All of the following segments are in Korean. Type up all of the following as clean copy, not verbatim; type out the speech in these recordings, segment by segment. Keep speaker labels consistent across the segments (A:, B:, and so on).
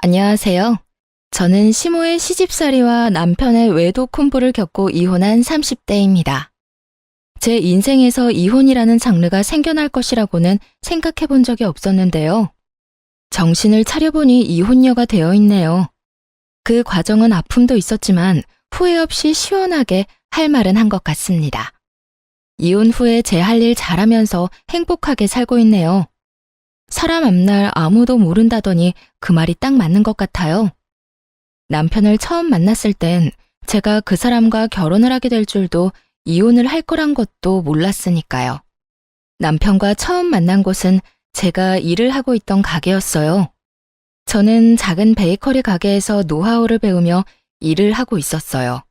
A: 안녕하세요. 저는 시모의 시집살이와 남편의 외도 콤보를 겪고 이혼한 30대입니다. 제 인생에서 이혼이라는 장르가 생겨날 것이라고는 생각해 본 적이 없었는데요. 정신을 차려보니 이혼녀가 되어 있네요. 그 과정은 아픔도 있었지만 후회 없이 시원하게 할 말은 한 것 같습니다. 이혼 후에 제 할 일 잘하면서 행복하게 살고 있네요. 사람 앞날 아무도 모른다더니 그 말이 딱 맞는 것 같아요. 남편을 처음 만났을 땐 제가 그 사람과 결혼을 하게 될 줄도 이혼을 할 거란 것도 몰랐으니까요. 남편과 처음 만난 곳은 제가 일을 하고 있던 가게였어요. 저는 작은 베이커리 가게에서 노하우를 배우며 일을 하고 있었어요.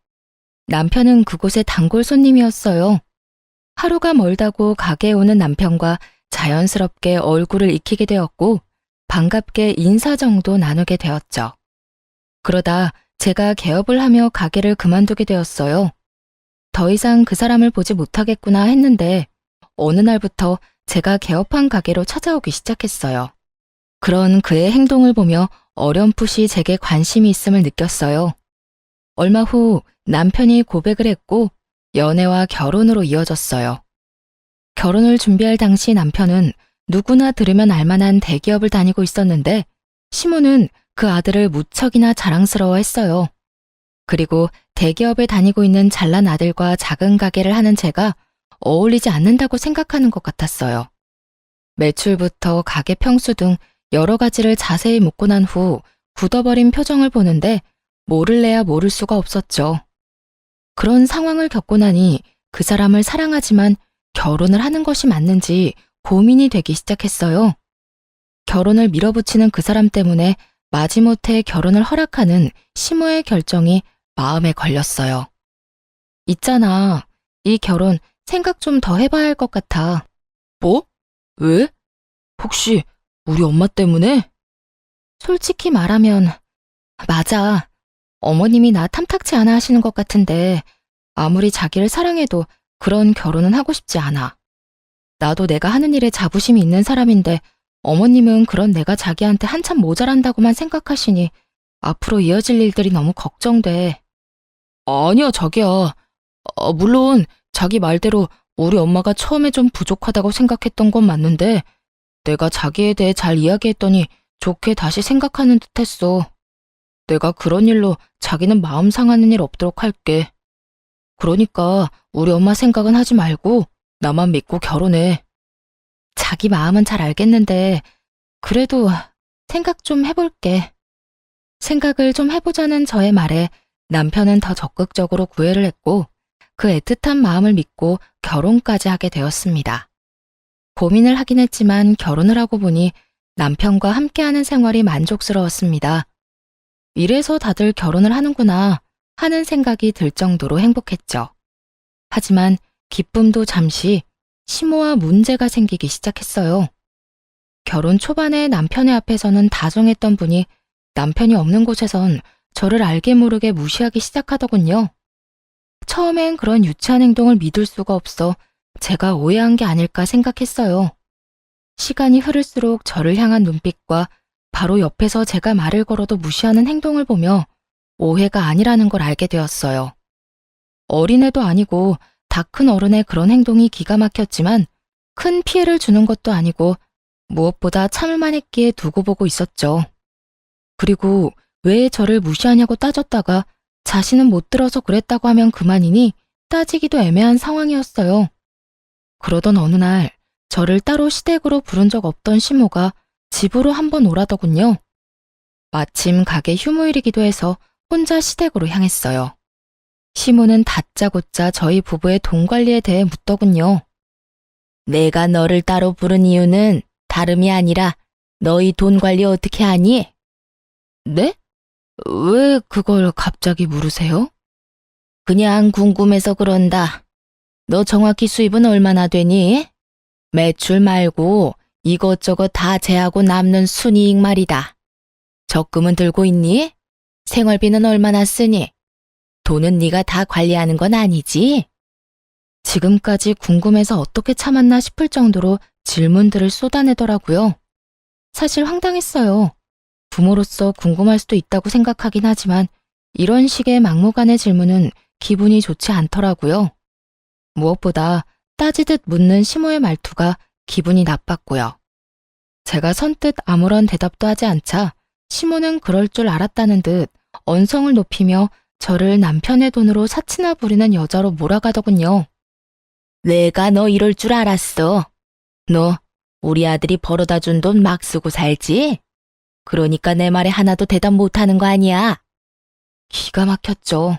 A: 남편은 그곳의 단골 손님이었어요. 하루가 멀다고 가게에 오는 남편과 자연스럽게 얼굴을 익히게 되었고 반갑게 인사 정도 나누게 되었죠. 그러다 제가 개업을 하며 가게를 그만두게 되었어요. 더 이상 그 사람을 보지 못하겠구나 했는데 어느 날부터 제가 개업한 가게로 찾아오기 시작했어요. 그런 그의 행동을 보며 어렴풋이 제게 관심이 있음을 느꼈어요. 얼마 후 남편이 고백을 했고 연애와 결혼으로 이어졌어요. 결혼을 준비할 당시 남편은 누구나 들으면 알만한 대기업을 다니고 있었는데 시모는 그 아들을 무척이나 자랑스러워했어요. 그리고 대기업에 다니고 있는 잘난 아들과 작은 가게를 하는 제가 어울리지 않는다고 생각하는 것 같았어요. 매출부터 가게 평수 등 여러 가지를 자세히 묻고 난 후 굳어버린 표정을 보는데 모를래야 모를 수가 없었죠. 그런 상황을 겪고 나니 그 사람을 사랑하지만 결혼을 하는 것이 맞는지 고민이 되기 시작했어요. 결혼을 밀어붙이는 그 사람 때문에 마지못해 결혼을 허락하는 시모의 결정이 마음에 걸렸어요. 있잖아, 이 결혼 생각 좀 더 해봐야 할 것 같아. 뭐? 왜? 혹시 우리 엄마 때문에? 솔직히 말하면 맞아. 어머님이 나 탐탁치 않아 하시는 것 같은데 아무리 자기를 사랑해도 그런 결혼은 하고 싶지 않아. 나도 내가 하는 일에 자부심이 있는 사람인데 어머님은 그런 내가 자기한테 한참 모자란다고만 생각하시니 앞으로 이어질 일들이 너무 걱정돼. 아니야, 자기야. 물론 자기 말대로 우리 엄마가 처음에 좀 부족하다고 생각했던 건 맞는데 내가 자기에 대해 잘 이야기했더니 좋게 다시 생각하는 듯 했어. 내가 그런 일로 자기는 마음 상하는 일 없도록 할게. 그러니까 우리 엄마 생각은 하지 말고 나만 믿고 결혼해. 자기 마음은 잘 알겠는데 그래도 생각 좀 해볼게. 생각을 좀 해보자는 저의 말에 남편은 더 적극적으로 구애를 했고 그 애틋한 마음을 믿고 결혼까지 하게 되었습니다. 고민을 하긴 했지만 결혼을 하고 보니 남편과 함께하는 생활이 만족스러웠습니다. 이래서 다들 결혼을 하는구나 하는 생각이 들 정도로 행복했죠. 하지만 기쁨도 잠시 시모와 문제가 생기기 시작했어요. 결혼 초반에 남편의 앞에서는 다정했던 분이 남편이 없는 곳에선 저를 알게 모르게 무시하기 시작하더군요. 처음엔 그런 유치한 행동을 믿을 수가 없어 제가 오해한 게 아닐까 생각했어요. 시간이 흐를수록 저를 향한 눈빛과 바로 옆에서 제가 말을 걸어도 무시하는 행동을 보며 오해가 아니라는 걸 알게 되었어요. 어린애도 아니고 다 큰 어른의 그런 행동이 기가 막혔지만 큰 피해를 주는 것도 아니고 무엇보다 참을만 했기에 두고 보고 있었죠. 그리고 왜 저를 무시하냐고 따졌다가 자신은 못 들어서 그랬다고 하면 그만이니 따지기도 애매한 상황이었어요. 그러던 어느 날 저를 따로 시댁으로 부른 적 없던 시모가 집으로 한번 오라더군요. 마침 가게 휴무일이기도 해서 혼자 시댁으로 향했어요. 시모는 다짜고짜 저희 부부의 돈 관리에 대해 묻더군요. 내가 너를 따로 부른 이유는 다름이 아니라 너희 돈 관리 어떻게 하니? 네? 왜 그걸 갑자기 물으세요? 그냥 궁금해서 그런다. 너 정확히 수입은 얼마나 되니? 매출 말고 이것저것 다 제하고 남는 순이익 말이다. 적금은 들고 있니? 생활비는 얼마나 쓰니? 돈은 네가 다 관리하는 건 아니지? 지금까지 궁금해서 어떻게 참았나 싶을 정도로 질문들을 쏟아내더라고요. 사실 황당했어요. 부모로서 궁금할 수도 있다고 생각하긴 하지만 이런 식의 막무가내 질문은 기분이 좋지 않더라고요. 무엇보다 따지듯 묻는 시모의 말투가 기분이 나빴고요. 제가 선뜻 아무런 대답도 하지 않자 시모는 그럴 줄 알았다는 듯 언성을 높이며 저를 남편의 돈으로 사치나 부리는 여자로 몰아가더군요. 내가 너 이럴 줄 알았어. 너 우리 아들이 벌어다 준 돈 막 쓰고 살지? 그러니까 내 말에 하나도 대답 못하는 거 아니야? 기가 막혔죠.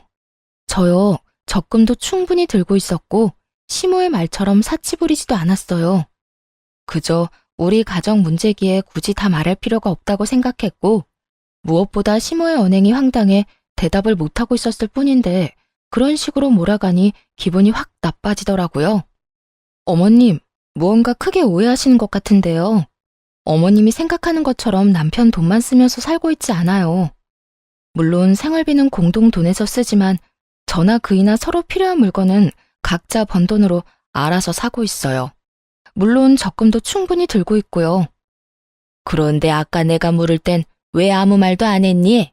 A: 저요, 적금도 충분히 들고 있었고 시모의 말처럼 사치 부리지도 않았어요. 그저 우리 가정 문제기에 굳이 다 말할 필요가 없다고 생각했고 무엇보다 시모의 언행이 황당해 대답을 못하고 있었을 뿐인데 그런 식으로 몰아가니 기분이 확 나빠지더라고요. 어머님, 무언가 크게 오해하시는 것 같은데요. 어머님이 생각하는 것처럼 남편 돈만 쓰면서 살고 있지 않아요. 물론 생활비는 공동 돈에서 쓰지만 저나 그이나 서로 필요한 물건은 각자 번 돈으로 알아서 사고 있어요. 물론 적금도 충분히 들고 있고요. 그런데 아까 내가 물을 땐 왜 아무 말도 안 했니?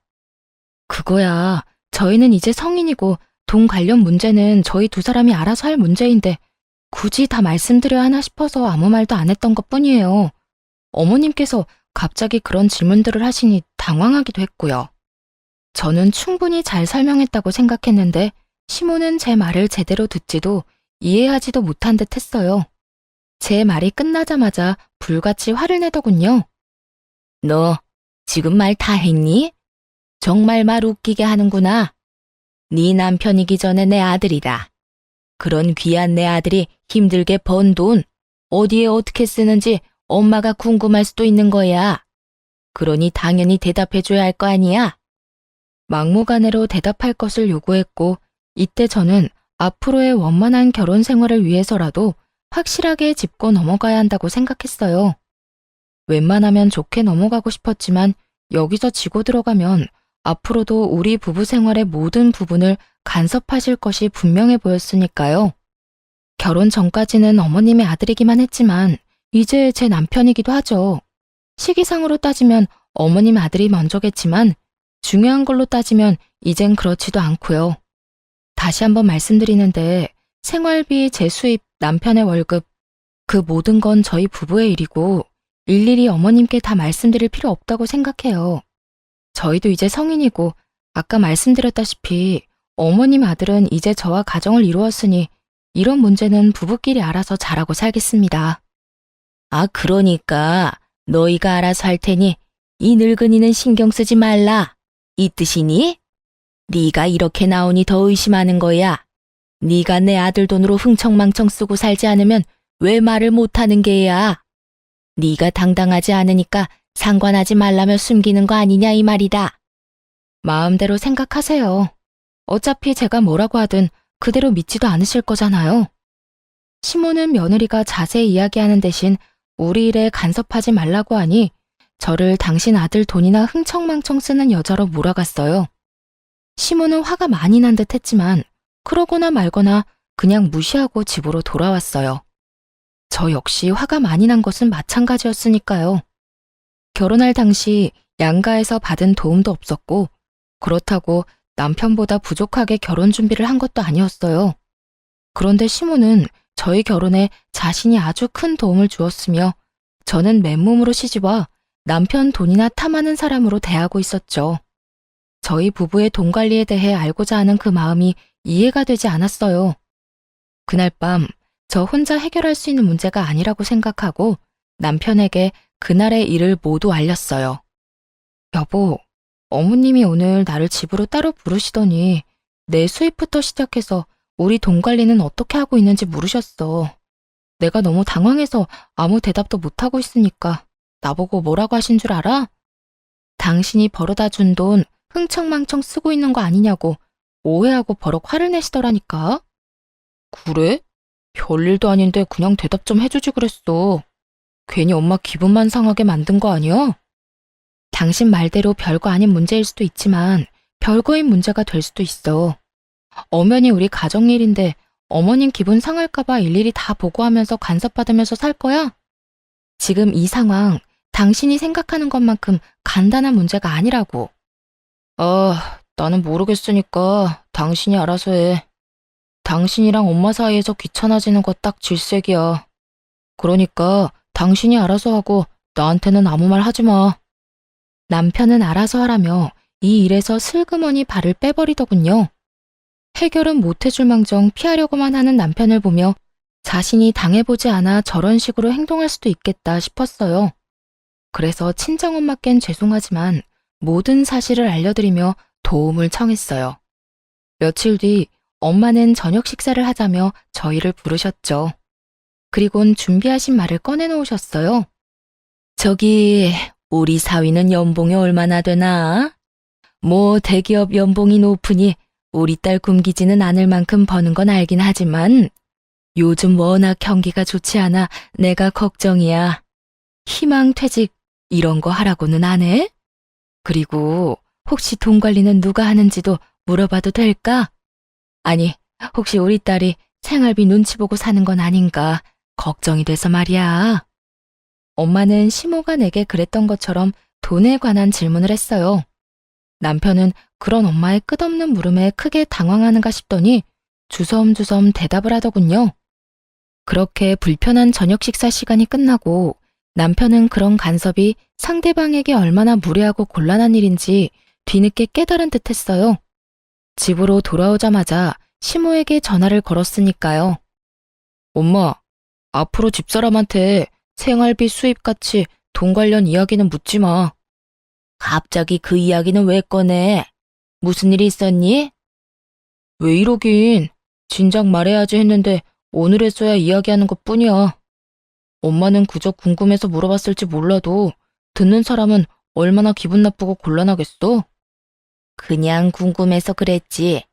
A: 그거야, 저희는 이제 성인이고 돈 관련 문제는 저희 두 사람이 알아서 할 문제인데 굳이 다 말씀드려야 하나 싶어서 아무 말도 안 했던 것뿐이에요. 어머님께서 갑자기 그런 질문들을 하시니 당황하기도 했고요. 저는 충분히 잘 설명했다고 생각했는데 시모는 제 말을 제대로 듣지도 이해하지도 못한 듯 했어요. 제 말이 끝나자마자 불같이 화를 내더군요. 너 지금 말 다 했니? 정말 말 웃기게 하는구나. 네 남편이기 전에 내 아들이다. 그런 귀한 내 아들이 힘들게 번 돈 어디에 어떻게 쓰는지 엄마가 궁금할 수도 있는 거야. 그러니 당연히 대답해줘야 할 거 아니야. 막무가내로 대답할 것을 요구했고 이때 저는 앞으로의 원만한 결혼 생활을 위해서라도 확실하게 짚고 넘어가야 한다고 생각했어요. 웬만하면 좋게 넘어가고 싶었지만 여기서 지고 들어가면 앞으로도 우리 부부 생활의 모든 부분을 간섭하실 것이 분명해 보였으니까요. 결혼 전까지는 어머님의 아들이기만 했지만 이제 제 남편이기도 하죠. 시기상으로 따지면 어머님 아들이 먼저겠지만 중요한 걸로 따지면 이젠 그렇지도 않고요. 다시 한번 말씀드리는데 생활비, 제 수입, 남편의 월급 그 모든 건 저희 부부의 일이고 일일이 어머님께 다 말씀드릴 필요 없다고 생각해요. 저희도 이제 성인이고 아까 말씀드렸다시피 어머님 아들은 이제 저와 가정을 이루었으니 이런 문제는 부부끼리 알아서 잘하고 살겠습니다. 아, 그러니까 너희가 알아서 할 테니 이 늙은이는 신경 쓰지 말라. 이 뜻이니? 네가 이렇게 나오니 더 의심하는 거야. 네가 내 아들 돈으로 흥청망청 쓰고 살지 않으면 왜 말을 못하는 게야? 네가 당당하지 않으니까 상관하지 말라며 숨기는 거 아니냐 이 말이다. 마음대로 생각하세요. 어차피 제가 뭐라고 하든 그대로 믿지도 않으실 거잖아요. 시모는 며느리가 자세히 이야기하는 대신 우리 일에 간섭하지 말라고 하니 저를 당신 아들 돈이나 흥청망청 쓰는 여자로 몰아갔어요. 시모는 화가 많이 난 듯 했지만 그러거나 말거나 그냥 무시하고 집으로 돌아왔어요. 저 역시 화가 많이 난 것은 마찬가지였으니까요. 결혼할 당시 양가에서 받은 도움도 없었고 그렇다고 남편보다 부족하게 결혼 준비를 한 것도 아니었어요. 그런데 시모는 저희 결혼에 자신이 아주 큰 도움을 주었으며 저는 맨몸으로 시집와 남편 돈이나 탐하는 사람으로 대하고 있었죠. 저희 부부의 돈 관리에 대해 알고자 하는 그 마음이 이해가 되지 않았어요. 그날 밤 저 혼자 해결할 수 있는 문제가 아니라고 생각하고 남편에게 그날의 일을 모두 알렸어요. 여보, 어머님이 오늘 나를 집으로 따로 부르시더니 내 수입부터 시작해서 우리 돈 관리는 어떻게 하고 있는지 물으셨어. 내가 너무 당황해서 아무 대답도 못하고 있으니까 나보고 뭐라고 하신 줄 알아? 당신이 벌어다 준 돈 흥청망청 쓰고 있는 거 아니냐고 오해하고 버럭 화를 내시더라니까. 그래? 별일도 아닌데 그냥 대답 좀 해주지 그랬어. 괜히 엄마 기분만 상하게 만든 거 아니야? 당신 말대로 별거 아닌 문제일 수도 있지만 별거인 문제가 될 수도 있어. 엄연히 우리 가정일인데 어머님 기분 상할까봐 일일이 다 보고하면서 간섭받으면서 살 거야? 지금 이 상황 당신이 생각하는 것만큼 간단한 문제가 아니라고. 나는 모르겠으니까 당신이 알아서 해. 당신이랑 엄마 사이에서 귀찮아지는 거 딱 질색이야. 그러니까 당신이 알아서 하고 나한테는 아무 말 하지 마. 남편은 알아서 하라며 이 일에서 슬그머니 발을 빼버리더군요. 해결은 못해줄 망정 피하려고만 하는 남편을 보며 자신이 당해보지 않아 저런 식으로 행동할 수도 있겠다 싶었어요. 그래서 친정엄마께는 죄송하지만 모든 사실을 알려드리며 도움을 청했어요. 며칠 뒤 엄마는 저녁 식사를 하자며 저희를 부르셨죠. 그리곤 준비하신 말을 꺼내놓으셨어요. 저기, 우리 사위는 연봉이 얼마나 되나? 뭐 대기업 연봉이 높으니 우리 딸 굶기지는 않을 만큼 버는 건 알긴 하지만 요즘 워낙 경기가 좋지 않아 내가 걱정이야. 희망퇴직 이런 거 하라고는 안 해? 그리고 혹시 돈 관리는 누가 하는지도 물어봐도 될까? 아니, 혹시 우리 딸이 생활비 눈치 보고 사는 건 아닌가 걱정이 돼서 말이야. 엄마는 시모가 내게 그랬던 것처럼 돈에 관한 질문을 했어요. 남편은 그런 엄마의 끝없는 물음에 크게 당황하는가 싶더니 주섬주섬 대답을 하더군요. 그렇게 불편한 저녁 식사 시간이 끝나고 남편은 그런 간섭이 상대방에게 얼마나 무례하고 곤란한 일인지 뒤늦게 깨달은 듯 했어요. 집으로 돌아오자마자 시모에게 전화를 걸었으니까요. 엄마, 앞으로 집사람한테 생활비 수입같이 돈 관련 이야기는 묻지 마. 갑자기 그 이야기는 왜 꺼내? 무슨 일이 있었니? 왜 이러긴. 진작 말해야지 했는데 오늘에서야 이야기하는 것뿐이야. 엄마는 그저 궁금해서 물어봤을지 몰라도 듣는 사람은 얼마나 기분 나쁘고 곤란하겠어? 그냥 궁금해서 그랬지.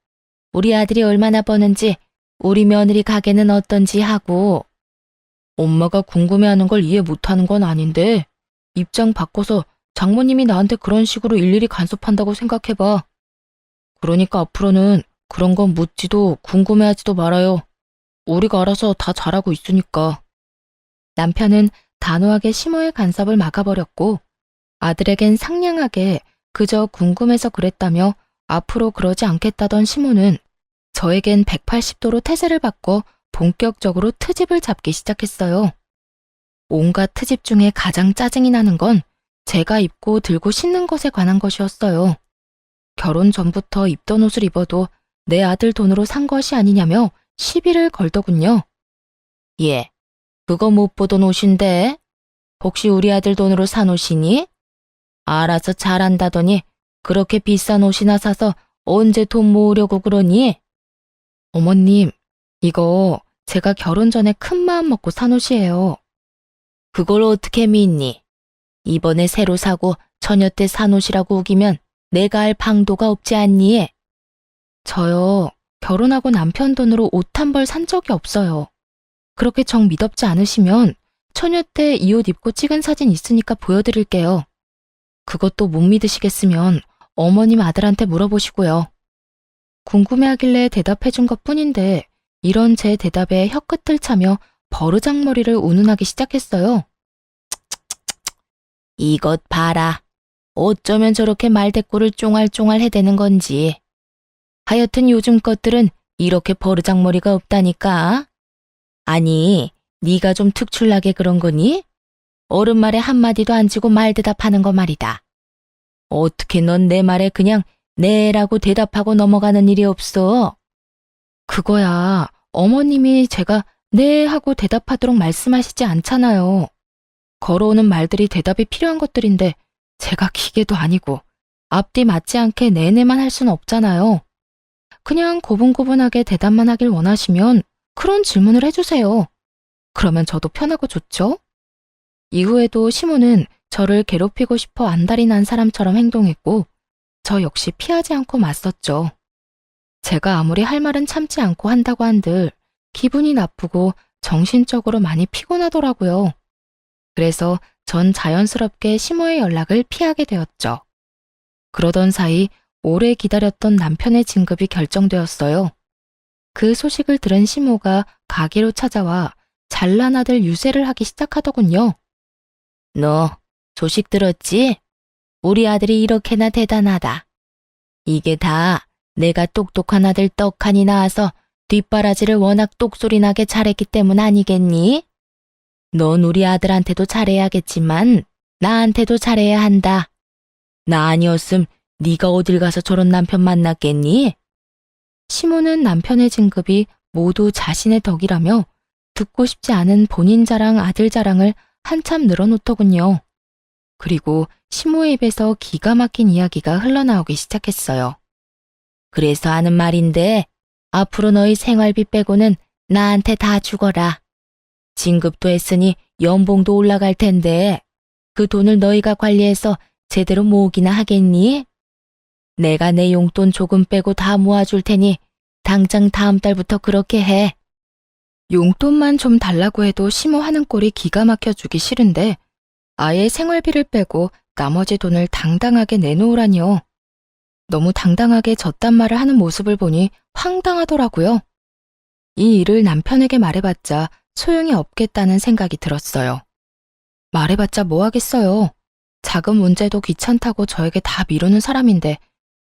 A: 우리 아들이 얼마나 버는지, 우리 며느리 가게는 어떤지 하고. 엄마가 궁금해하는 걸 이해 못하는 건 아닌데 입장 바꿔서 장모님이 나한테 그런 식으로 일일이 간섭한다고 생각해봐. 그러니까 앞으로는 그런 건 묻지도 궁금해하지도 말아요. 우리가 알아서 다 잘하고 있으니까. 남편은 단호하게 시모의 간섭을 막아버렸고 아들에겐 상냥하게 그저 궁금해서 그랬다며 앞으로 그러지 않겠다던 시모는 저에겐 180도로 태세를 바꿔 본격적으로 트집을 잡기 시작했어요. 온갖 트집 중에 가장 짜증이 나는 건 제가 입고 들고 신는 것에 관한 것이었어요. 결혼 전부터 입던 옷을 입어도 내 아들 돈으로 산 것이 아니냐며 시비를 걸더군요. 예, 그거 못 보던 옷인데 혹시 우리 아들 돈으로 산 옷이니? 알아서 잘한다더니 그렇게 비싼 옷이나 사서 언제 돈 모으려고 그러니? 어머님, 이거 제가 결혼 전에 큰 마음 먹고 산 옷이에요. 그걸 어떻게 믿니? 이번에 새로 사고 처녀 때 산 옷이라고 우기면 내가 알 방도가 없지 않니? 저요, 결혼하고 남편 돈으로 옷 한 벌 산 적이 없어요. 그렇게 정 믿업지 않으시면 처녀 때 이 옷 입고 찍은 사진 있으니까 보여드릴게요. 그것도 못 믿으시겠으면 어머님 아들한테 물어보시고요. 궁금해하길래 대답해준 것뿐인데 이런 제 대답에 혀끝을 차며 버르장머리를 운운하기 시작했어요. 이것 봐라. 어쩌면 저렇게 말대꾸를 쫑알쫑알 해대는 건지. 하여튼 요즘 것들은 이렇게 버르장머리가 없다니까. 아니, 네가 좀 특출나게 그런 거니? 어른 말에 한마디도 안 지고 말 대답하는 거 말이다. 어떻게 넌 내 말에 그냥 네라고 대답하고 넘어가는 일이 없어? 그거야, 어머님이 제가 네 하고 대답하도록 말씀하시지 않잖아요. 걸어오는 말들이 대답이 필요한 것들인데 제가 기계도 아니고 앞뒤 맞지 않게 네네만 할 수는 없잖아요. 그냥 고분고분하게 대답만 하길 원하시면 그런 질문을 해주세요. 그러면 저도 편하고 좋죠? 이후에도 시모는 저를 괴롭히고 싶어 안달이 난 사람처럼 행동했고 저 역시 피하지 않고 맞섰죠. 제가 아무리 할 말은 참지 않고 한다고 한들 기분이 나쁘고 정신적으로 많이 피곤하더라고요. 그래서 전 자연스럽게 시모의 연락을 피하게 되었죠. 그러던 사이 오래 기다렸던 남편의 진급이 결정되었어요. 그 소식을 들은 시모가 가게로 찾아와 잘난 아들 유세를 하기 시작하더군요. 너 소식 들었지? 우리 아들이 이렇게나 대단하다. 이게 다 내가 똑똑한 아들 떡하니 낳아서 뒷바라지를 워낙 똑소리 나게 잘했기 때문 아니겠니? 넌 우리 아들한테도 잘해야겠지만 나한테도 잘해야 한다. 나 아니었음 네가 어딜 가서 저런 남편 만났겠니? 시모는 남편의 진급이 모두 자신의 덕이라며 듣고 싶지 않은 본인 자랑, 아들 자랑을 한참 늘어놓더군요. 그리고 시모의 입에서 기가 막힌 이야기가 흘러나오기 시작했어요. 그래서 하는 말인데 앞으로 너희 생활비 빼고는 나한테 다 주거라. 진급도 했으니 연봉도 올라갈 텐데 그 돈을 너희가 관리해서 제대로 모으기나 하겠니? 내가 내 용돈 조금 빼고 다 모아줄 테니 당장 다음 달부터 그렇게 해. 용돈만 좀 달라고 해도 시모 하는 꼴이 기가 막혀주기 싫은데 아예 생활비를 빼고 나머지 돈을 당당하게 내놓으라니요. 너무 당당하게 저딴 말을 하는 모습을 보니 황당하더라고요. 이 일을 남편에게 말해봤자 소용이 없겠다는 생각이 들었어요. 말해봤자 뭐 하겠어요. 작은 문제도 귀찮다고 저에게 다 미루는 사람인데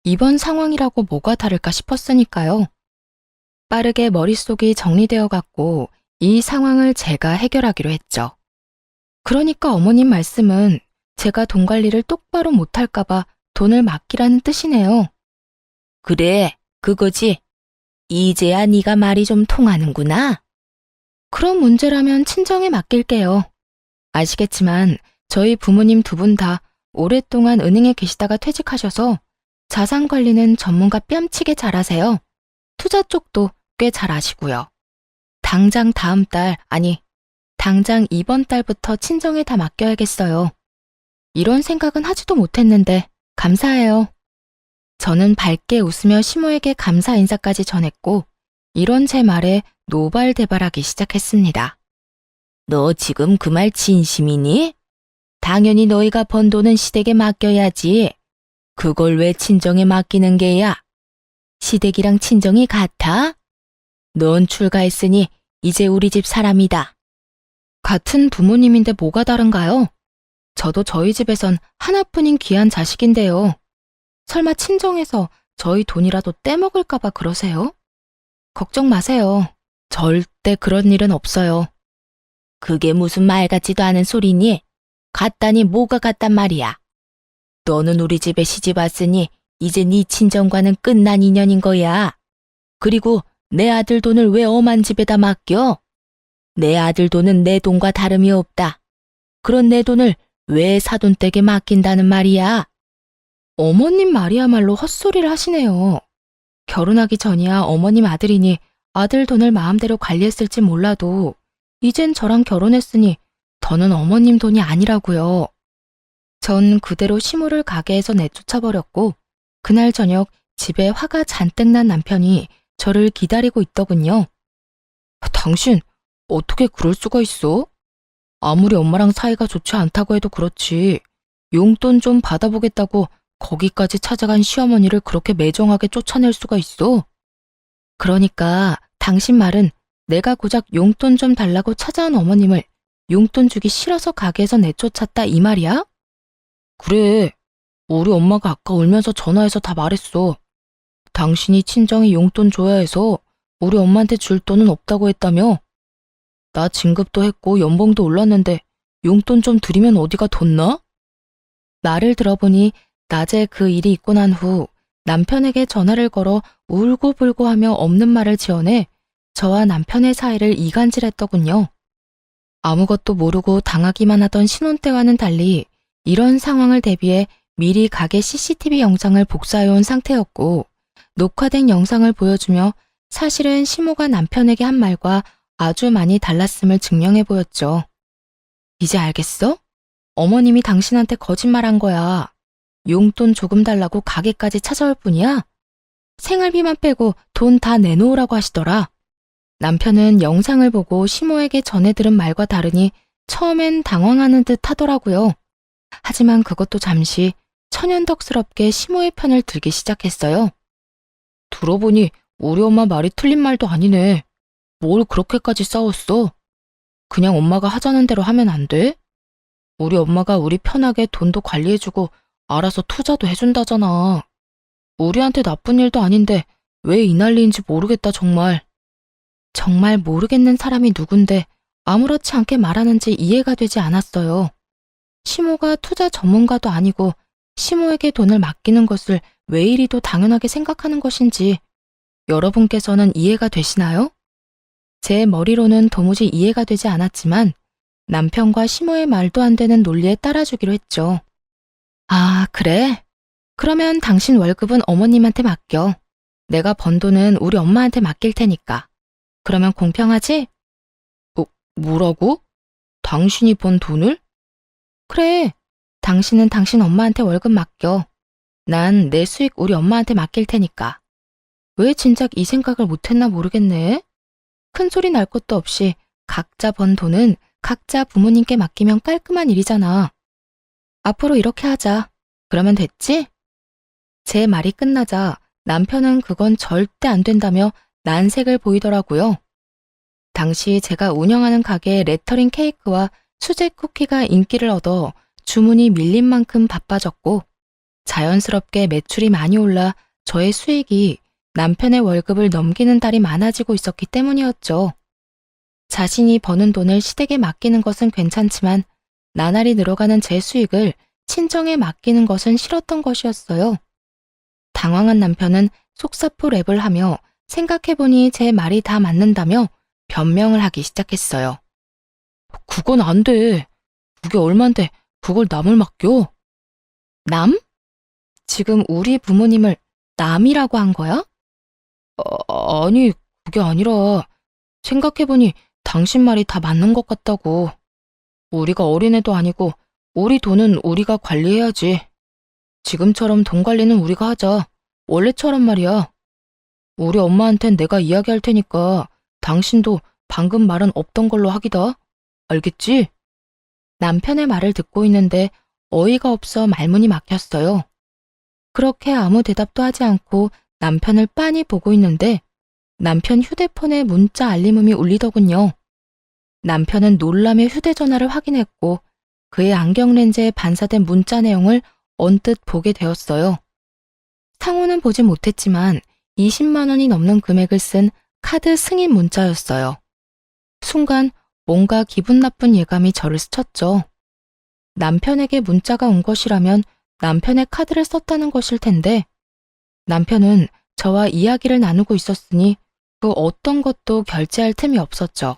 A: 이번 상황이라고 뭐가 다를까 싶었으니까요. 빠르게 머릿속이 정리되어 갔고 이 상황을 제가 해결하기로 했죠. 그러니까 어머님 말씀은 제가 돈 관리를 똑바로 못할까봐 돈을 맡기라는 뜻이네요. 그래, 그거지. 이제야 네가 말이 좀 통하는구나. 그런 문제라면 친정에 맡길게요. 아시겠지만 저희 부모님 두 분 다 오랫동안 은행에 계시다가 퇴직하셔서 자산 관리는 전문가 뺨치게 잘하세요. 투자 쪽도 꽤 잘 아시고요. 당장 다음 달, 아니, 당장 이번 달부터 친정에 다 맡겨야겠어요. 이런 생각은 하지도 못했는데 감사해요. 저는 밝게 웃으며 시모에게 감사 인사까지 전했고 이런 제 말에 노발대발하기 시작했습니다. 너 지금 그 말 진심이니? 당연히 너희가 번 돈은 시댁에 맡겨야지. 그걸 왜 친정에 맡기는 게야? 시댁이랑 친정이 같아? 넌 출가했으니 이제 우리 집 사람이다. 같은 부모님인데 뭐가 다른가요? 저도 저희 집에선 하나뿐인 귀한 자식인데요. 설마 친정에서 저희 돈이라도 떼먹을까봐 그러세요? 걱정 마세요. 절대 그런 일은 없어요. 그게 무슨 말 같지도 않은 소리니? 같다니 뭐가 같단 말이야. 너는 우리 집에 시집 왔으니 이제 네 친정과는 끝난 인연인 거야. 그리고 내 아들 돈을 왜 엄한 집에다 맡겨? 내 아들 돈은 내 돈과 다름이 없다. 그런 내 돈을 왜 사돈댁에 맡긴다는 말이야? 어머님 말이야말로 헛소리를 하시네요. 결혼하기 전이야 어머님 아들이니 아들 돈을 마음대로 관리했을지 몰라도 이젠 저랑 결혼했으니 더는 어머님 돈이 아니라고요. 전 그대로 시모를 가게에서 내쫓아버렸고 그날 저녁 집에 화가 잔뜩 난 남편이 저를 기다리고 있더군요. 당신 어떻게 그럴 수가 있어? 아무리 엄마랑 사이가 좋지 않다고 해도 그렇지. 용돈 좀 받아보겠다고 거기까지 찾아간 시어머니를 그렇게 매정하게 쫓아낼 수가 있어? 그러니까 당신 말은 내가 고작 용돈 좀 달라고 찾아온 어머님을 용돈 주기 싫어서 가게에서 내쫓았다 이 말이야? 그래. 우리 엄마가 아까 울면서 전화해서 다 말했어. 당신이 친정에 용돈 줘야 해서 우리 엄마한테 줄 돈은 없다고 했다며? 나 진급도 했고 연봉도 올랐는데 용돈 좀 드리면 어디가 덧나? 말을 들어보니 낮에 그 일이 있고 난 후 남편에게 전화를 걸어 울고불고 하며 없는 말을 지어내 저와 남편의 사이를 이간질했더군요. 아무것도 모르고 당하기만 하던 신혼 때와는 달리 이런 상황을 대비해 미리 가게 CCTV 영상을 복사해온 상태였고 녹화된 영상을 보여주며 사실은 시모가 남편에게 한 말과 아주 많이 달랐음을 증명해 보였죠. 이제 알겠어? 어머님이 당신한테 거짓말한 거야. 용돈 조금 달라고 가게까지 찾아올 뿐이야? 생활비만 빼고 돈 다 내놓으라고 하시더라. 남편은 영상을 보고 시모에게 전해 들은 말과 다르니 처음엔 당황하는 듯 하더라고요. 하지만 그것도 잠시 천연덕스럽게 시모의 편을 들기 시작했어요. 들어보니 우리 엄마 말이 틀린 말도 아니네. 뭘 그렇게까지 싸웠어? 그냥 엄마가 하자는 대로 하면 안 돼? 우리 엄마가 우리 편하게 돈도 관리해주고 알아서 투자도 해준다잖아. 우리한테 나쁜 일도 아닌데 왜 이 난리인지 모르겠다 정말. 정말 모르겠는 사람이 누군데 아무렇지 않게 말하는지 이해가 되지 않았어요. 시모가 투자 전문가도 아니고 시모에게 돈을 맡기는 것을 왜 이리도 당연하게 생각하는 것인지 여러분께서는 이해가 되시나요? 제 머리로는 도무지 이해가 되지 않았지만 남편과 시모의 말도 안 되는 논리에 따라주기로 했죠. 아, 그래? 그러면 당신 월급은 어머님한테 맡겨. 내가 번 돈은 우리 엄마한테 맡길 테니까. 그러면 공평하지? 뭐라고? 당신이 번 돈을? 그래. 당신은 당신 엄마한테 월급 맡겨. 난 내 수익 우리 엄마한테 맡길 테니까. 왜 진작 이 생각을 못했나 모르겠네. 큰 소리 날 것도 없이 각자 번 돈은 각자 부모님께 맡기면 깔끔한 일이잖아. 앞으로 이렇게 하자. 그러면 됐지? 제 말이 끝나자 남편은 그건 절대 안 된다며 난색을 보이더라고요. 당시 제가 운영하는 가게의 레터링 케이크와 수제 쿠키가 인기를 얻어 주문이 밀린 만큼 바빠졌고 자연스럽게 매출이 많이 올라 저의 수익이 남편의 월급을 넘기는 달이 많아지고 있었기 때문이었죠. 자신이 버는 돈을 시댁에 맡기는 것은 괜찮지만 나날이 늘어가는 제 수익을 친정에 맡기는 것은 싫었던 것이었어요. 당황한 남편은 속사포 랩을 하며 생각해보니 제 말이 다 맞는다며 변명을 하기 시작했어요. 그건 안 돼. 그게 얼만데 그걸 남을 맡겨? 남? 지금 우리 부모님을 남이라고 한 거야? 아니, 그게 아니라 생각해보니 당신 말이 다 맞는 것 같다고. 우리가 어린애도 아니고 우리 돈은 우리가 관리해야지. 지금처럼 돈 관리는 우리가 하자. 원래처럼 말이야. 우리 엄마한텐 내가 이야기할 테니까 당신도 방금 말은 없던 걸로 하기다. 알겠지? 남편의 말을 듣고 있는데 어이가 없어 말문이 막혔어요. 그렇게 아무 대답도 하지 않고 남편을 빤히 보고 있는데 남편 휴대폰에 문자 알림음이 울리더군요. 남편은 놀라며 휴대전화를 확인했고 그의 안경 렌즈에 반사된 문자 내용을 언뜻 보게 되었어요. 상호는 보지 못했지만 20만 원이 넘는 금액을 쓴 카드 승인 문자였어요. 순간 뭔가 기분 나쁜 예감이 저를 스쳤죠. 남편에게 문자가 온 것이라면 남편의 카드를 썼다는 것일 텐데 남편은 저와 이야기를 나누고 있었으니 그 어떤 것도 결제할 틈이 없었죠.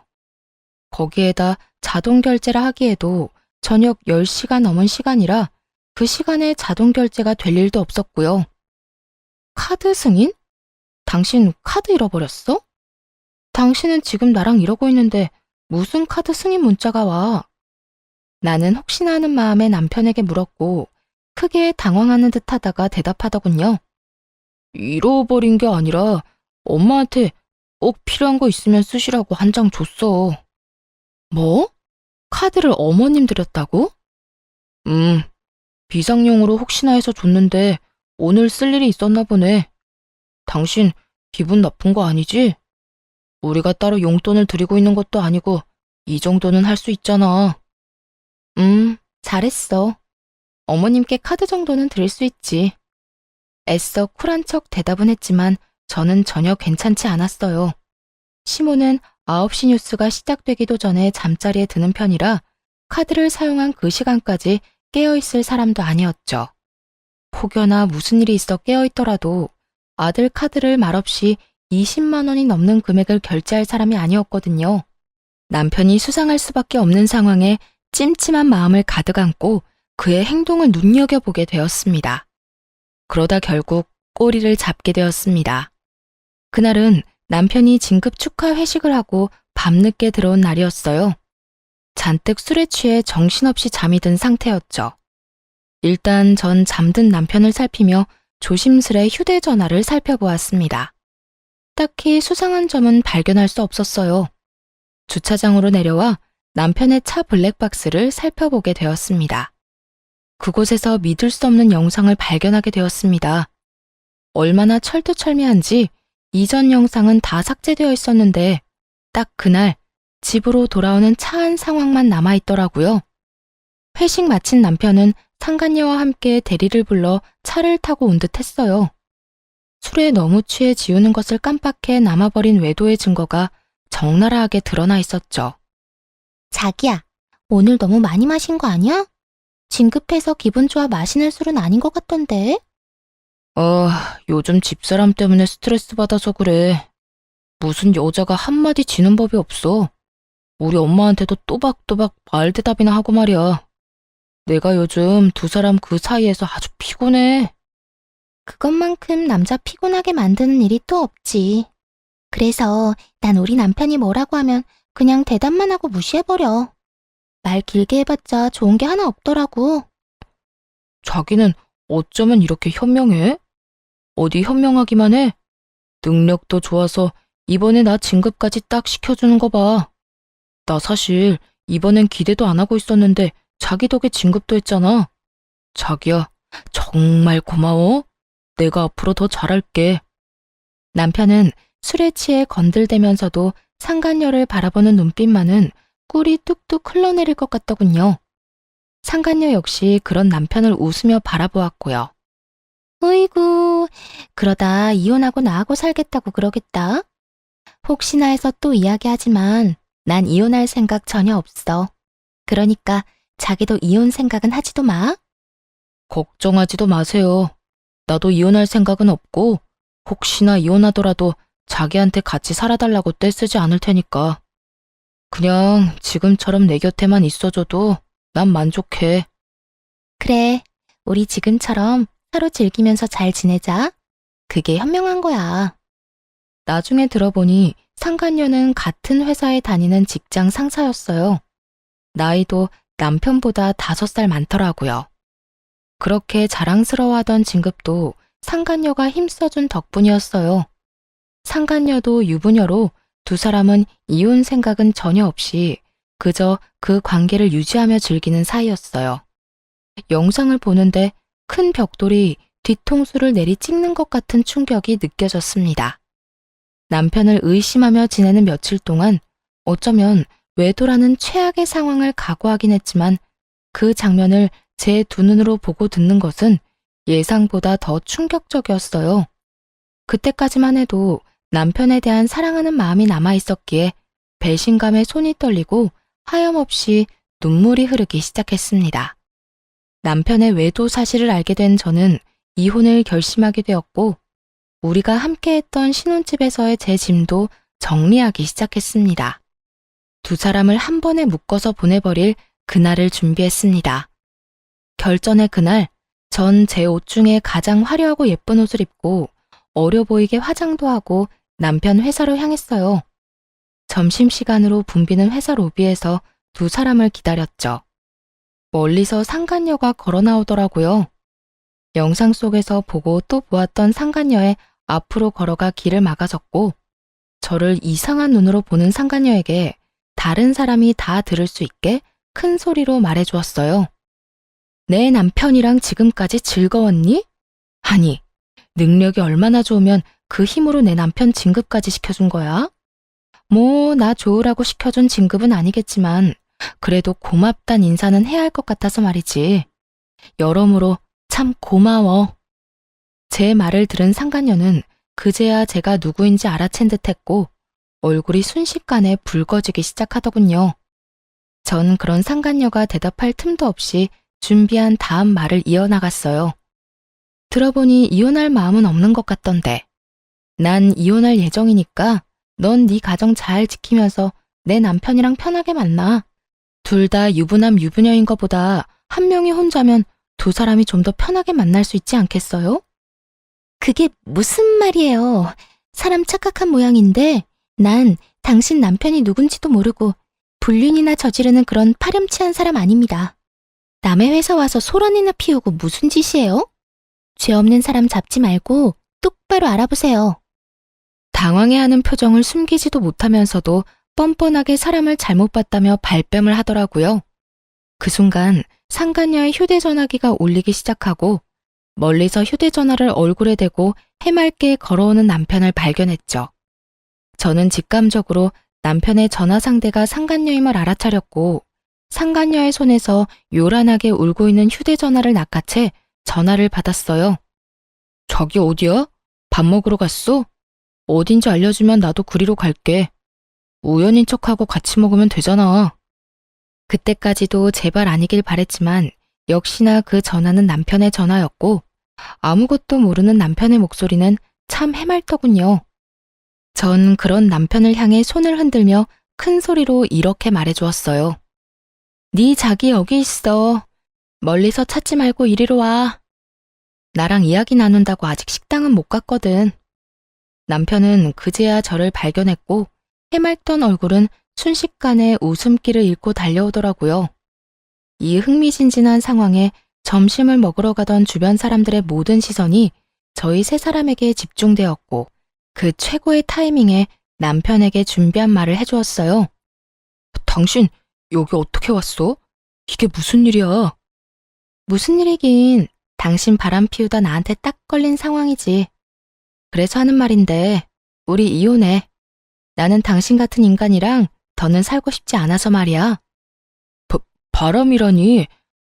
A: 거기에다 자동 결제라 하기에도 저녁 10시가 넘은 시간이라 그 시간에 자동 결제가 될 일도 없었고요. 카드 승인? 당신 카드 잃어버렸어? 당신은 지금 나랑 이러고 있는데 무슨 카드 승인 문자가 와? 나는 혹시나 하는 마음에 남편에게 물었고 크게 당황하는 듯 하다가 대답하더군요. 잃어버린 게 아니라 엄마한테 꼭 필요한 거 있으면 쓰시라고 한 장 줬어. 뭐? 카드를 어머님 드렸다고? 비상용으로 혹시나 해서 줬는데 오늘 쓸 일이 있었나 보네. 당신 기분 나쁜 거 아니지? 우리가 따로 용돈을 드리고 있는 것도 아니고 이 정도는 할 수 있잖아. 잘했어. 어머님께 카드 정도는 드릴 수 있지. 애써 쿨한 척 대답은 했지만 저는 전혀 괜찮지 않았어요. 시모는 9시 뉴스가 시작되기도 전에 잠자리에 드는 편이라 카드를 사용한 그 시간까지 깨어있을 사람도 아니었죠. 혹여나 무슨 일이 있어 깨어있더라도 아들 카드를 말없이 20만 원이 넘는 금액을 결제할 사람이 아니었거든요. 남편이 수상할 수밖에 없는 상황에 찜찜한 마음을 가득 안고 그의 행동을 눈여겨보게 되었습니다. 그러다 결국 꼬리를 잡게 되었습니다. 그날은 남편이 진급 축하 회식을 하고 밤늦게 들어온 날이었어요. 잔뜩 술에 취해 정신없이 잠이 든 상태였죠. 일단 전 잠든 남편을 살피며 조심스레 휴대전화를 살펴보았습니다. 딱히 수상한 점은 발견할 수 없었어요. 주차장으로 내려와 남편의 차 블랙박스를 살펴보게 되었습니다. 그곳에서 믿을 수 없는 영상을 발견하게 되었습니다. 얼마나 철두철미한지 이전 영상은 다 삭제되어 있었는데 딱 그날 집으로 돌아오는 차 안 상황만 남아있더라고요. 회식 마친 남편은 상간녀와 함께 대리를 불러 차를 타고 온 듯 했어요. 술에 너무 취해 지우는 것을 깜빡해 남아버린 외도의 증거가 적나라하게 드러나 있었죠.
B: 자기야, 오늘 너무 많이 마신 거 아니야? 진급해서 기분 좋아 마시는 술은 아닌 것 같던데.
A: 요즘 집사람 때문에 스트레스 받아서 그래. 무슨 여자가 한마디 지는 법이 없어. 우리 엄마한테도 또박또박 말대답이나 하고 말이야. 내가 요즘 두 사람 그 사이에서 아주 피곤해.
B: 그것만큼 남자 피곤하게 만드는 일이 또 없지. 그래서 난 우리 남편이 뭐라고 하면 그냥 대답만 하고 무시해버려. 말 길게 해봤자 좋은 게 하나 없더라고.
A: 자기는 어쩌면 이렇게 현명해? 어디 현명하기만 해? 능력도 좋아서 이번에 나 진급까지 딱 시켜주는 거 봐. 나 사실 이번엔 기대도 안 하고 있었는데 자기 덕에 진급도 했잖아. 자기야, 정말 고마워. 내가 앞으로 더 잘할게. 남편은 술에 취해 건들대면서도 상간녀를 바라보는 눈빛만은 꿀이 뚝뚝 흘러내릴 것 같더군요. 상간녀 역시 그런 남편을 웃으며 바라보았고요.
B: 으이구, 그러다 이혼하고 나하고 살겠다고 그러겠다. 혹시나 해서 또 이야기하지만 난 이혼할 생각 전혀 없어. 그러니까 자기도 이혼 생각은 하지도 마.
A: 걱정하지도 마세요. 나도 이혼할 생각은 없고 혹시나 이혼하더라도 자기한테 같이 살아달라고 떼쓰지 않을 테니까. 그냥 지금처럼 내 곁에만 있어줘도 난 만족해.
B: 그래, 우리 지금처럼 서로 즐기면서 잘 지내자. 그게 현명한 거야.
A: 나중에 들어보니 상간녀는 같은 회사에 다니는 직장 상사였어요. 나이도 남편보다 5살 많더라고요. 그렇게 자랑스러워하던 진급도 상간녀가 힘써준 덕분이었어요. 상간녀도 유부녀로 두 사람은 이혼 생각은 전혀 없이 그저 그 관계를 유지하며 즐기는 사이였어요. 영상을 보는데 큰 벽돌이 뒤통수를 내리 찍는 것 같은 충격이 느껴졌습니다. 남편을 의심하며 지내는 며칠 동안 어쩌면 외도라는 최악의 상황을 각오하긴 했지만 그 장면을 제 두 눈으로 보고 듣는 것은 예상보다 더 충격적이었어요. 그때까지만 해도 남편에 대한 사랑하는 마음이 남아있었기에 배신감에 손이 떨리고 하염없이 눈물이 흐르기 시작했습니다. 남편의 외도 사실을 알게 된 저는 이혼을 결심하게 되었고 우리가 함께했던 신혼집에서의 제 짐도 정리하기 시작했습니다. 두 사람을 한 번에 묶어서 보내버릴 그날을 준비했습니다. 결전의 그날, 전 제 옷 중에 가장 화려하고 예쁜 옷을 입고 어려 보이게 화장도 하고 남편 회사로 향했어요. 점심시간으로 붐비는 회사 로비에서 두 사람을 기다렸죠. 멀리서 상간녀가 걸어 나오더라고요. 영상 속에서 보고 또 보았던 상간녀의 앞으로 걸어가 길을 막아섰고 저를 이상한 눈으로 보는 상간녀에게 다른 사람이 다 들을 수 있게 큰 소리로 말해주었어요. 내 남편이랑 지금까지 즐거웠니? 아니, 능력이 얼마나 좋으면 그 힘으로 내 남편 진급까지 시켜준 거야? 뭐, 나 좋으라고 시켜준 진급은 아니겠지만 그래도 고맙단 인사는 해야 할 것 같아서 말이지. 여러모로 참 고마워. 제 말을 들은 상간녀는 그제야 제가 누구인지 알아챈 듯했고 얼굴이 순식간에 붉어지기 시작하더군요. 전 그런 상간녀가 대답할 틈도 없이 준비한 다음 말을 이어나갔어요. 들어보니 이혼할 마음은 없는 것 같던데. 난 이혼할 예정이니까 넌 네 가정 잘 지키면서 내 남편이랑 편하게 만나. 둘 다 유부남 유부녀인 것보다 한 명이 혼자면 두 사람이 좀 더 편하게 만날 수 있지 않겠어요?
B: 그게 무슨 말이에요. 사람 착각한 모양인데 난 당신 남편이 누군지도 모르고 불륜이나 저지르는 그런 파렴치한 사람 아닙니다. 남의 회사 와서 소란이나 피우고 무슨 짓이에요? 죄 없는 사람 잡지 말고 똑바로 알아보세요.
A: 당황해하는 표정을 숨기지도 못하면서도 뻔뻔하게 사람을 잘못 봤다며 발뺌을 하더라고요. 그 순간 상간녀의 휴대전화기가 울리기 시작하고 멀리서 휴대전화를 얼굴에 대고 해맑게 걸어오는 남편을 발견했죠. 저는 직감적으로 남편의 전화 상대가 상간녀임을 알아차렸고 상간녀의 손에서 요란하게 울고 있는 휴대전화를 낚아채 전화를 받았어요. 자기 어디야? 밥 먹으러 갔어? 어딘지 알려주면 나도 그리로 갈게. 우연인 척하고 같이 먹으면 되잖아. 그때까지도 제발 아니길 바랬지만 역시나 그 전화는 남편의 전화였고 아무것도 모르는 남편의 목소리는 참 해맑더군요. 전 그런 남편을 향해 손을 흔들며 큰 소리로 이렇게 말해주었어요. 네 자기 여기 있어. 멀리서 찾지 말고 이리로 와. 나랑 이야기 나눈다고 아직 식당은 못 갔거든. 남편은 그제야 저를 발견했고 해맑던 얼굴은 순식간에 웃음기를 잃고 달려오더라고요. 이 흥미진진한 상황에 점심을 먹으러 가던 주변 사람들의 모든 시선이 저희 세 사람에게 집중되었고 그 최고의 타이밍에 남편에게 준비한 말을 해주었어요. 당신 여기 어떻게 왔어? 이게 무슨 일이야? 무슨 일이긴 당신 바람 피우다 나한테 딱 걸린 상황이지. 그래서 하는 말인데 우리 이혼해. 나는 당신 같은 인간이랑 더는 살고 싶지 않아서 말이야. 바람이라니?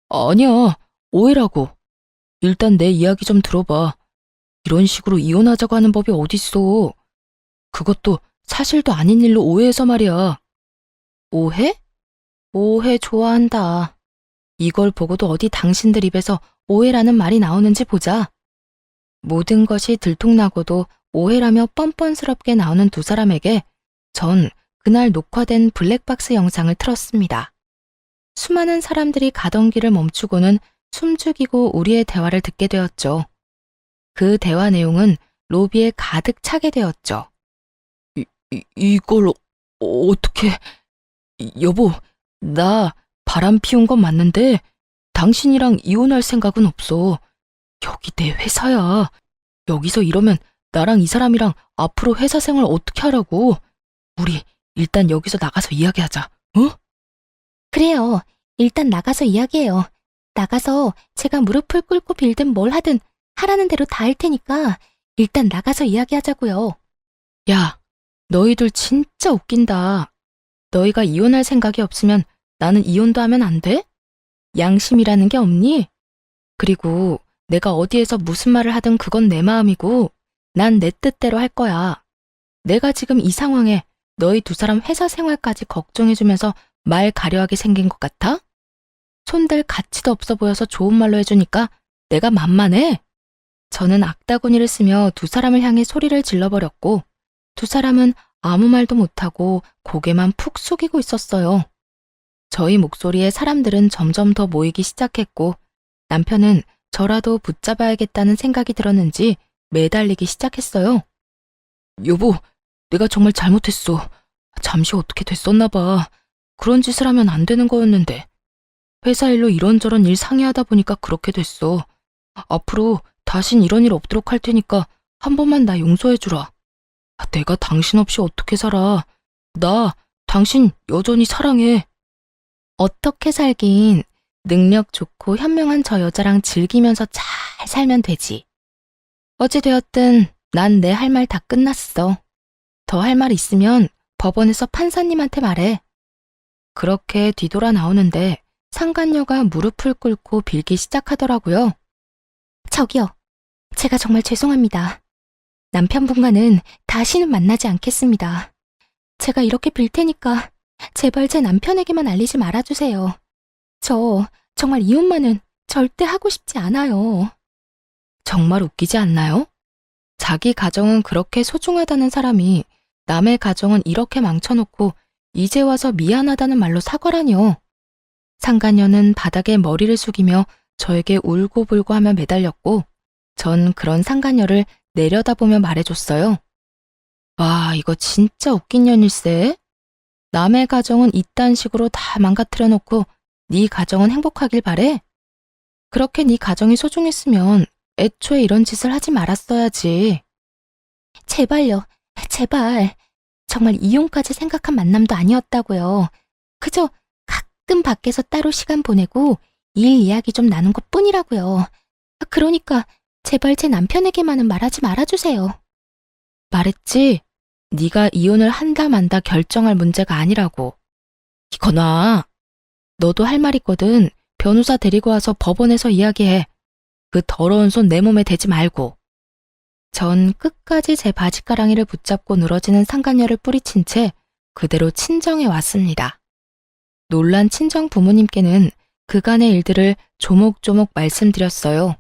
A: 아니야, 오해라고. 일단 내 이야기 좀 들어봐. 이런 식으로 이혼하자고 하는 법이 어딨어. 그것도 사실도 아닌 일로 오해해서 말이야. 오해? 오해 좋아한다. 이걸 보고도 어디 당신들 입에서 오해라는 말이 나오는지 보자. 모든 것이 들통나고도 오해라며 뻔뻔스럽게 나오는 두 사람에게 전 그날 녹화된 블랙박스 영상을 틀었습니다. 수많은 사람들이 가던 길을 멈추고는 숨죽이고 우리의 대화를 듣게 되었죠. 그 대화 내용은 로비에 가득 차게 되었죠. 이걸 어떻게... 여보, 나 바람 피운 건 맞는데 당신이랑 이혼할 생각은 없어. 여기 내 회사야. 여기서 이러면 나랑 이 사람이랑 앞으로 회사 생활 어떻게 하라고. 우리 일단 여기서 나가서 이야기하자. 어?
B: 그래요. 일단 나가서 이야기해요. 나가서 제가 무릎을 꿇고 빌든 뭘 하든 하라는 대로 다 할 테니까 일단 나가서 이야기하자고요.
A: 야, 너희들 진짜 웃긴다. 너희가 이혼할 생각이 없으면 나는 이혼도 하면 안 돼? 양심이라는 게 없니? 그리고 내가 어디에서 무슨 말을 하든 그건 내 마음이고 난 내 뜻대로 할 거야. 내가 지금 이 상황에 너희 두 사람 회사 생활까지 걱정해주면서 말 가려하게 생긴 것 같아? 손댈 가치도 없어 보여서 좋은 말로 해주니까 내가 만만해? 저는 악다구니를 쓰며 두 사람을 향해 소리를 질러버렸고 두 사람은 아무 말도 못하고 고개만 푹 숙이고 있었어요. 저희 목소리에 사람들은 점점 더 모이기 시작했고 남편은 저라도 붙잡아야겠다는 생각이 들었는지 매달리기 시작했어요. 여보, 내가 정말 잘못했어. 잠시 어떻게 됐었나 봐. 그런 짓을 하면 안 되는 거였는데. 회사 일로 이런저런 일 상의하다 보니까 그렇게 됐어. 앞으로 다신 이런 일 없도록 할 테니까 한 번만 나 용서해주라. 내가 당신 없이 어떻게 살아. 나 당신 여전히 사랑해. 어떻게 살긴 능력 좋고 현명한 저 여자랑 즐기면서 잘 살면 되지. 어찌되었든 난 내 할 말 다 끝났어. 더 할 말 있으면 법원에서 판사님한테 말해. 그렇게 뒤돌아 나오는데 상간녀가 무릎을 꿇고 빌기 시작하더라고요.
B: 저기요. 제가 정말 죄송합니다. 남편분과는 다시는 만나지 않겠습니다. 제가 이렇게 빌 테니까 제발 제 남편에게만 알리지 말아주세요. 저 정말 이혼만은 절대 하고 싶지 않아요.
A: 정말 웃기지 않나요? 자기 가정은 그렇게 소중하다는 사람이 남의 가정은 이렇게 망쳐놓고 이제 와서 미안하다는 말로 사과라뇨. 상간녀는 바닥에 머리를 숙이며 저에게 울고불고 하며 매달렸고 전 그런 상간녀를 내려다보며 말해줬어요. 와, 이거 진짜 웃긴 년일세. 남의 가정은 이딴 식으로 다 망가뜨려 놓고 네 가정은 행복하길 바래? 그렇게 네 가정이 소중했으면 애초에 이런 짓을 하지 말았어야지.
B: 제발요. 제발. 정말 이혼까지 생각한 만남도 아니었다고요. 그저 가끔 밖에서 따로 시간 보내고 일 이야기 좀 나눈 것 뿐이라고요. 그러니까 제발 제 남편에게만은 말하지 말아주세요.
A: 말했지? 네가 이혼을 한다 만다 결정할 문제가 아니라고. 이거나 너도 할 말 있거든. 변호사 데리고 와서 법원에서 이야기해. 그 더러운 손 내 몸에 대지 말고. 전 끝까지 제 바지가랑이를 붙잡고 늘어지는 상간녀를 뿌리친 채 그대로 친정에 왔습니다. 놀란 친정 부모님께는 그간의 일들을 조목조목 말씀드렸어요.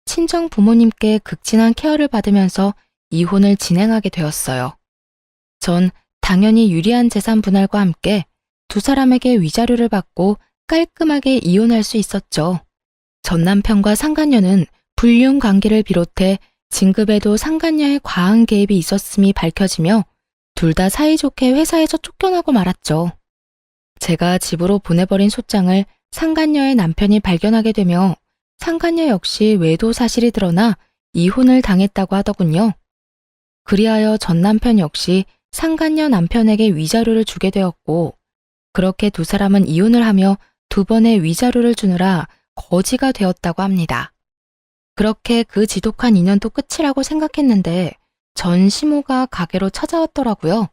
A: 친정 부모님께 극진한 케어를 받으면서 이혼을 진행하게 되었어요. 전 당연히 유리한 재산 분할과 함께 두 사람에게 위자료를 받고 깔끔하게 이혼할 수 있었죠. 전 남편과 상간녀는 불륜 관계를 비롯해 진급에도 상간녀의 과한 개입이 있었음이 밝혀지며 둘 다 사이좋게 회사에서 쫓겨나고 말았죠. 제가 집으로 보내버린 소장을 상간녀의 남편이 발견하게 되며 상간녀 역시 외도 사실이 드러나 이혼을 당했다고 하더군요. 그리하여 전 남편 역시 상간녀 남편에게 위자료를 주게 되었고 그렇게 두 사람은 이혼을 하며 두 번의 위자료를 주느라 거지가 되었다고 합니다. 그렇게 그 지독한 인연도 끝이라고 생각했는데 전 시모가 가게로 찾아왔더라고요.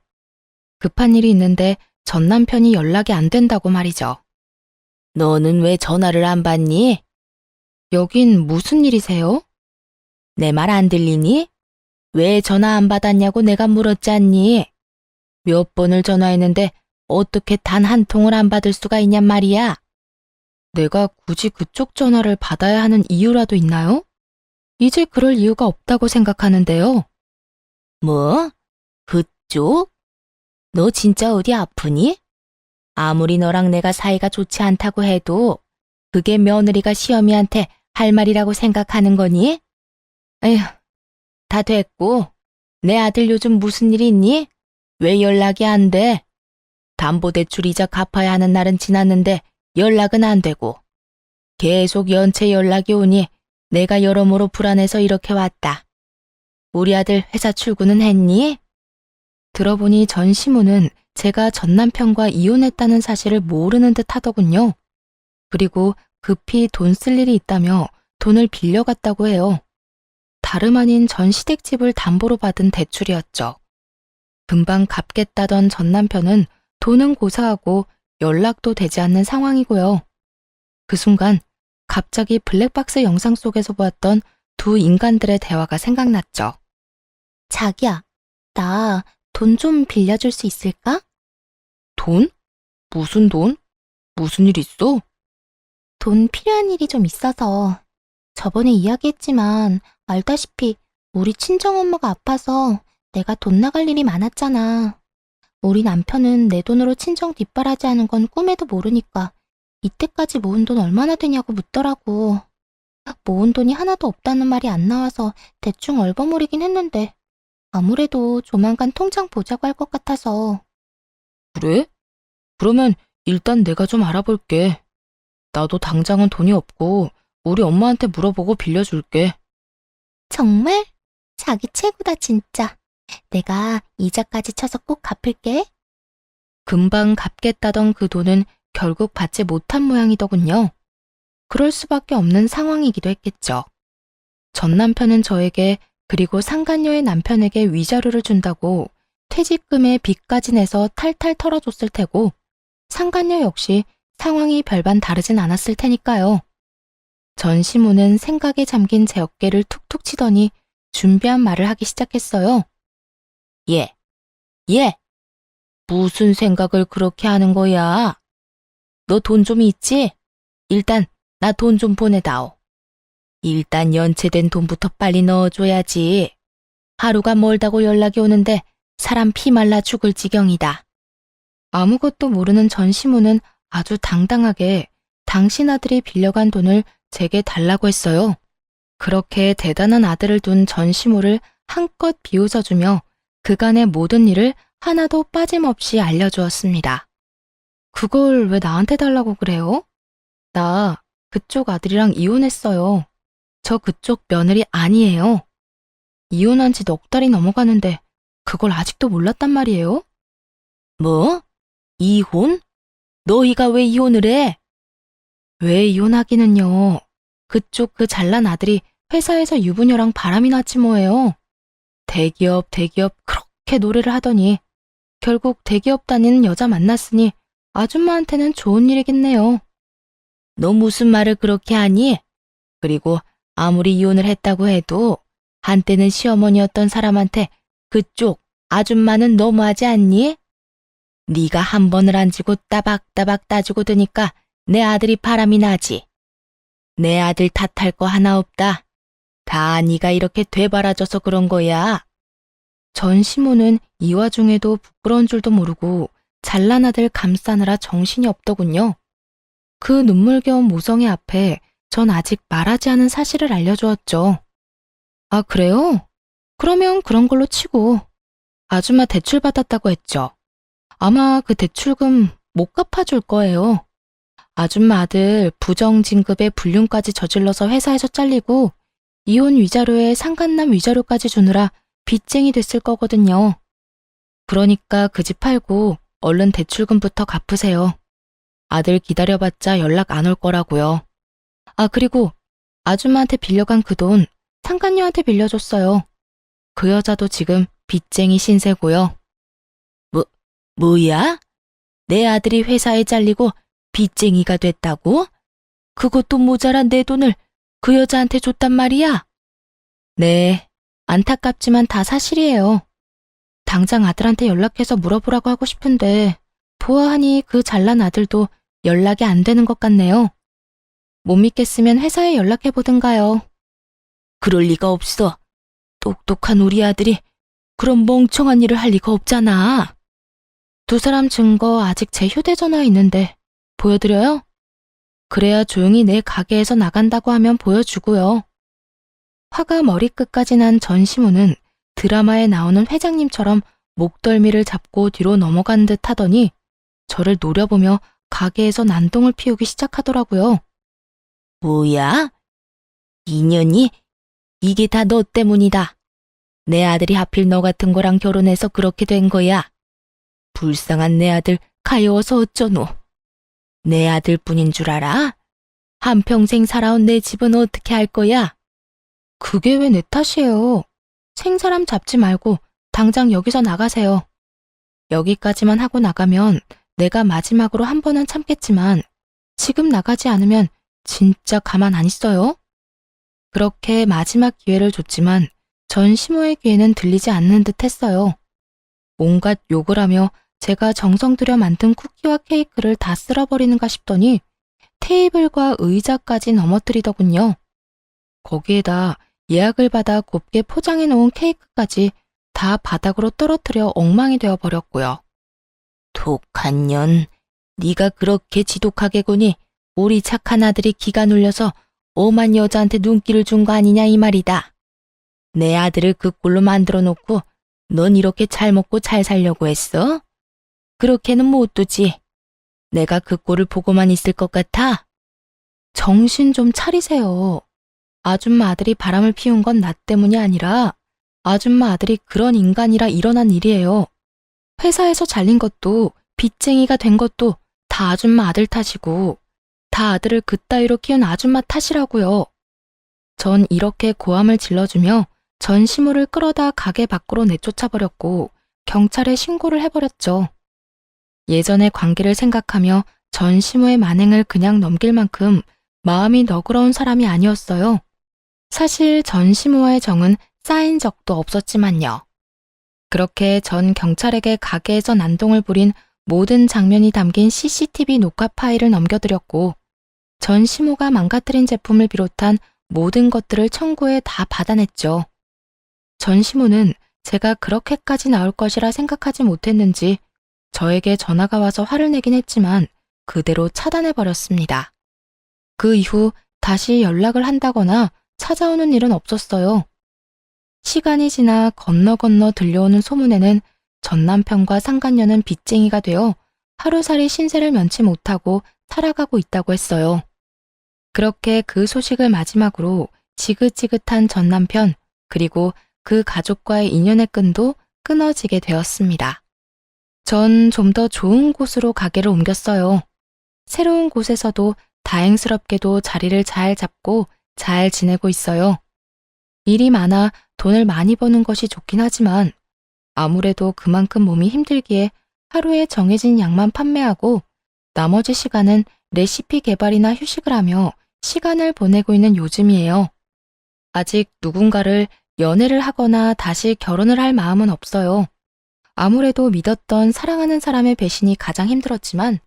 A: 급한 일이 있는데 전 남편이 연락이 안 된다고 말이죠. 너는 왜 전화를 안 받니? 여긴 무슨 일이세요? 내 말 안 들리니? 왜 전화 안 받았냐고 내가 물었지 않니? 몇 번을 전화했는데 어떻게 단 한 통을 안 받을 수가 있냔 말이야. 내가 굳이 그쪽 전화를 받아야 하는 이유라도 있나요? 이제 그럴 이유가 없다고 생각하는데요. 뭐? 그쪽? 너 진짜 어디 아프니? 아무리 너랑 내가 사이가 좋지 않다고 해도 그게 며느리가 시어미한테 할 말이라고 생각하는 거니? 에휴, 다 됐고. 내 아들 요즘 무슨 일 있니? 왜 연락이 안 돼? 담보대출 이자 갚아야 하는 날은 지났는데 연락은 안 되고. 계속 연체 연락이 오니 내가 여러모로 불안해서 이렇게 왔다. 우리 아들 회사 출근은 했니? 들어보니 전 시모는 제가 전 남편과 이혼했다는 사실을 모르는 듯 하더군요. 그리고 급히 돈 쓸 일이 있다며 돈을 빌려갔다고 해요. 다름 아닌 전 시댁집을 담보로 받은 대출이었죠. 금방 갚겠다던 전 남편은 돈은 고사하고 연락도 되지 않는 상황이고요. 그 순간 갑자기 블랙박스 영상 속에서 보았던 두 인간들의 대화가 생각났죠.
B: 자기야, 나 돈 좀 빌려줄 수 있을까?
A: 돈? 무슨 돈? 무슨 일 있어?
B: 돈 필요한 일이 좀 있어서. 저번에 이야기했지만 알다시피 우리 친정엄마가 아파서 내가 돈 나갈 일이 많았잖아. 우리 남편은 내 돈으로 친정 뒷바라지 하는 건 꿈에도 모르니까 이때까지 모은 돈 얼마나 되냐고 묻더라고. 모은 돈이 하나도 없다는 말이 안 나와서 대충 얼버무리긴 했는데 아무래도 조만간 통장 보자고 할 것 같아서.
A: 그래? 그러면 일단 내가 좀 알아볼게. 나도 당장은 돈이 없고 우리 엄마한테 물어보고 빌려줄게.
B: 정말? 자기 최고다 진짜. 내가 이자까지 쳐서 꼭 갚을게.
A: 금방 갚겠다던 그 돈은 결국 받지 못한 모양이더군요. 그럴 수밖에 없는 상황이기도 했겠죠. 전 남편은 저에게 그리고 상간녀의 남편에게 위자료를 준다고 퇴직금에 빚까지 내서 탈탈 털어줬을 테고 상간녀 역시 상황이 별반 다르진 않았을 테니까요. 전 시모는 생각에 잠긴 제 어깨를 툭툭 치더니 준비한 말을 하기 시작했어요. 예, 무슨 생각을 그렇게 하는 거야? 너 돈 좀 있지? 일단 나 돈 좀 보내다오. 일단 연체된 돈부터 빨리 넣어줘야지. 하루가 멀다고 연락이 오는데 사람 피 말라 죽을 지경이다. 아무것도 모르는 전 시모는 아주 당당하게 당신 아들이 빌려간 돈을 제게 달라고 했어요. 그렇게 대단한 아들을 둔 전 시모를 한껏 비웃어주며 그간의 모든 일을 하나도 빠짐없이 알려주었습니다. 그걸 왜 나한테 달라고 그래요? 나 그쪽 아들이랑 이혼했어요. 저 그쪽 며느리 아니에요. 이혼한 지 넉 달이 넘어가는데 그걸 아직도 몰랐단 말이에요? 뭐? 이혼? 너희가 왜 이혼을 해? 왜 이혼하기는요. 그쪽 그 잘난 아들이 회사에서 유부녀랑 바람이 났지 뭐예요. 대기업 그렇게 노래를 하더니 결국 대기업 다니는 여자 만났으니 아줌마한테는 좋은 일이겠네요. 너 무슨 말을 그렇게 하니? 그리고 아무리 이혼을 했다고 해도 한때는 시어머니였던 사람한테 그쪽 아줌마는 너무하지 않니? 네가 한 번을 안 지고 따박따박 따지고 드니까 내 아들이 바람이 나지. 내 아들 탓할 거 하나 없다. 다 네가 이렇게 되바라져서 그런 거야. 전 시모는 이 와중에도 부끄러운 줄도 모르고 잘난 아들 감싸느라 정신이 없더군요. 그 눈물겨운 모성애 앞에 전 아직 말하지 않은 사실을 알려주었죠. 아, 그래요? 그러면 그런 걸로 치고 아줌마 대출 받았다고 했죠. 아마 그 대출금 못 갚아줄 거예요. 아줌마 아들 부정진급에 불륜까지 저질러서 회사에서 잘리고 이혼 위자료에 상간남 위자료까지 주느라 빚쟁이 됐을 거거든요. 그러니까 그 집 팔고 얼른 대출금부터 갚으세요. 아들 기다려봤자 연락 안 올 거라고요. 아, 그리고 아줌마한테 빌려간 그 돈 상간녀한테 빌려줬어요. 그 여자도 지금 빚쟁이 신세고요. 뭐야? 내 아들이 회사에 잘리고 빚쟁이가 됐다고? 그것도 모자란 내 돈을 그 여자한테 줬단 말이야? 네, 안타깝지만 다 사실이에요. 당장 아들한테 연락해서 물어보라고 하고 싶은데 보아하니 그 잘난 아들도 연락이 안 되는 것 같네요. 못 믿겠으면 회사에 연락해보든가요. 그럴 리가 없어. 똑똑한 우리 아들이 그런 멍청한 일을 할 리가 없잖아. 두 사람 증거 아직 제 휴대전화에 있는데 보여드려요? 그래야 조용히 내 가게에서 나간다고 하면 보여주고요. 화가 머리끝까지 난 전시무는 드라마에 나오는 회장님처럼 목덜미를 잡고 뒤로 넘어간 듯 하더니 저를 노려보며 가게에서 난동을 피우기 시작하더라고요. 뭐야? 인연이? 이게 다 너 때문이다. 내 아들이 하필 너 같은 거랑 결혼해서 그렇게 된 거야. 불쌍한 내 아들 가여워서 어쩌노. 내 아들뿐인 줄 알아? 한평생 살아온 내 집은 어떻게 할 거야? 그게 왜 내 탓이에요. 생사람 잡지 말고 당장 여기서 나가세요. 여기까지만 하고 나가면 내가 마지막으로 한 번은 참겠지만 지금 나가지 않으면 진짜 가만 안 있어요. 그렇게 마지막 기회를 줬지만 전 시모의 귀에는 들리지 않는 듯 했어요. 온갖 욕을 하며 제가 정성 들여 만든 쿠키와 케이크를 다 쓸어버리는가 싶더니 테이블과 의자까지 넘어뜨리더군요. 거기에다 예약을 받아 곱게 포장해 놓은 케이크까지 다 바닥으로 떨어뜨려 엉망이 되어 버렸고요. 독한 년, 네가 그렇게 지독하게 구니 우리 착한 아들이 기가 눌려서 오만 여자한테 눈길을 준 거 아니냐 이 말이다. 내 아들을 그 꼴로 만들어 놓고 넌 이렇게 잘 먹고 잘 살려고 했어? 그렇게는 못 두지. 내가 그 꼴을 보고만 있을 것 같아? 정신 좀 차리세요. 아줌마 아들이 바람을 피운 건 나 때문이 아니라 아줌마 아들이 그런 인간이라 일어난 일이에요. 회사에서 잘린 것도 빚쟁이가 된 것도 다 아줌마 아들 탓이고 다 아들을 그따위로 키운 아줌마 탓이라고요. 전 이렇게 고함을 질러주며 전 시모를 끌어다 가게 밖으로 내쫓아버렸고 경찰에 신고를 해버렸죠. 예전의 관계를 생각하며 전 시모의 만행을 그냥 넘길 만큼 마음이 너그러운 사람이 아니었어요. 사실 전 시모와의 정은 쌓인 적도 없었지만요. 그렇게 전 경찰에게 가게에서 난동을 부린 모든 장면이 담긴 CCTV 녹화 파일을 넘겨드렸고 전 시모가 망가뜨린 제품을 비롯한 모든 것들을 청구해 다 받아냈죠. 전 시모는 제가 그렇게까지 나올 것이라 생각하지 못했는지 저에게 전화가 와서 화를 내긴 했지만 그대로 차단해버렸습니다. 그 이후 다시 연락을 한다거나 찾아오는 일은 없었어요. 시간이 지나 건너 들려오는 소문에는 전 남편과 상간녀는 빚쟁이가 되어 하루살이 신세를 면치 못하고 살아가고 있다고 했어요. 그렇게 그 소식을 마지막으로 지긋지긋한 전 남편 그리고 그 가족과의 인연의 끈도 끊어지게 되었습니다. 전 좀 더 좋은 곳으로 가게를 옮겼어요. 새로운 곳에서도 다행스럽게도 자리를 잘 잡고 잘 지내고 있어요. 일이 많아 돈을 많이 버는 것이 좋긴 하지만 아무래도 그만큼 몸이 힘들기에 하루에 정해진 양만 판매하고 나머지 시간은 레시피 개발이나 휴식을 하며 시간을 보내고 있는 요즘이에요. 아직 누군가를 연애를 하거나 다시 결혼을 할 마음은 없어요. 아무래도 믿었던 사랑하는 사람의 배신이 가장 힘들었지만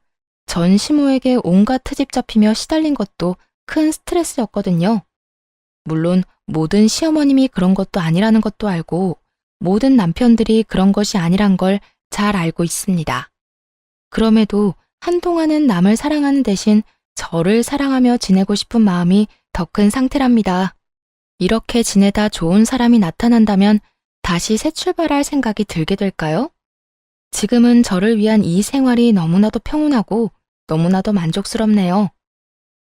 A: 전 시모에게 온갖 트집 잡히며 시달린 것도 큰 스트레스였거든요. 물론 모든 시어머님이 그런 것도 아니라는 것도 알고 모든 남편들이 그런 것이 아니란 걸 잘 알고 있습니다. 그럼에도 한동안은 남을 사랑하는 대신 저를 사랑하며 지내고 싶은 마음이 더 큰 상태랍니다. 이렇게 지내다 좋은 사람이 나타난다면 다시 새 출발할 생각이 들게 될까요? 지금은 저를 위한 이 생활이 너무나도 평온하고 너무나도 만족스럽네요.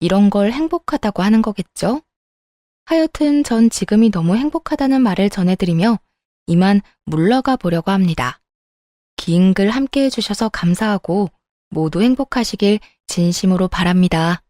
A: 이런 걸 행복하다고 하는 거겠죠? 하여튼 전 지금이 너무 행복하다는 말을 전해드리며 이만 물러가 보려고 합니다. 긴 글 함께 해주셔서 감사하고 모두 행복하시길 진심으로 바랍니다.